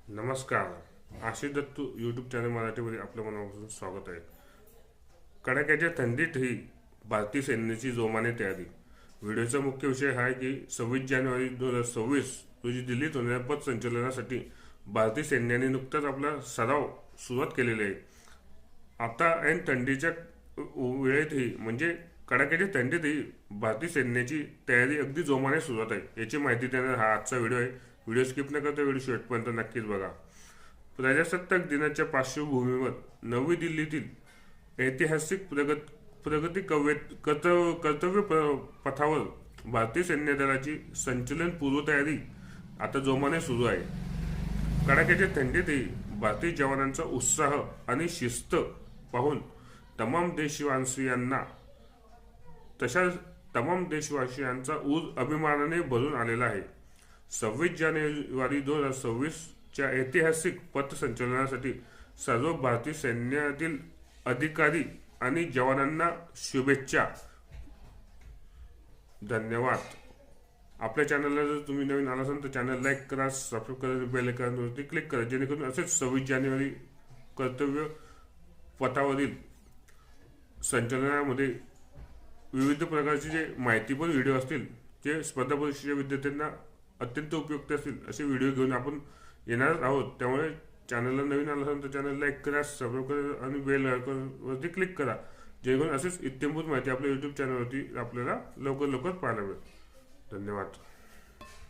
नमस्कार. Ashish Dattu YouTube channel मराठीमध्ये आपलं मनापासून स्वागत आहे. कडाक्याच्या थंडीतही भारतीय सैन्याची जोमाने तयारी. व्हिडिओचा मुख्य विषय हा आहे की 26 जानेवारी 2026 रोजी दिल्लीत होणाऱ्या पथ संचलनासाठी भारतीय सैन्याने नुकताच आपला सराव सुरुवात केलेला आहे. आता ऐन थंडीच्या वेळेतही म्हणजे कडाक्याच्या थंडीतही भारतीय सैन्याची तयारी अगदी जोमाने सुरुवात आहे. याची माहिती देणार हा आजचा व्हिडिओ आहे. व्हिडिओ स्किप न करता व्हिडिओ शेवटपर्यंत नक्कीच बघा. प्रजासत्ताक दिनाच्या पार्श्वभूमीवर नवी दिल्लीतील ऐतिहासिक प्रगती कर्तव्य पथावर भारतीय सैन्य दलाची संचलन पूर्वतयारी आता जोमाने सुरू आहे. कडाक्याच्या थंडीतही भारतीय जवानांचा उत्साह आणि शिस्त पाहून तमाम देशवासियांचा ऊर अभिमानाने भरून आलेला आहे. 26 जानेवारी 2026 च्या ऐतिहासिक पथसंचलनासाठी सर्व भारतीय सैन्यातील अधिकारी आणि जवानांना शुभेच्छा. धन्यवाद. आपल्या चॅनलला जर तुम्ही नवीन आला असाल तर चॅनल लाईक करा, सबस्क्राईब करा, बेल आयकॉनवरती क्लिक करा, जेणेकरून असेच 26 जानेवारी कर्तव्य पथावरील संचलनामध्ये विविध प्रकारचे जे माहितीपूर्ण व्हिडिओ असतील, जे स्पर्धा परीक्षेच्या विद्यार्थ्यांना अत्यंत उपयुक्त असतील असे व्हिडिओ घेऊन आपण येणार आहोत. त्यामुळे चॅनलला नवीन आला असेल तर चॅनल लाईक करा, सबस्क्राईब करा आणि बेल आयकॉनवरती क्लिक करा, जेणेकरून असेच इत्यंभूत माहिती आपल्या यूट्यूब चॅनलवरती आपल्याला लवकर पाहायला मिळेल. धन्यवाद.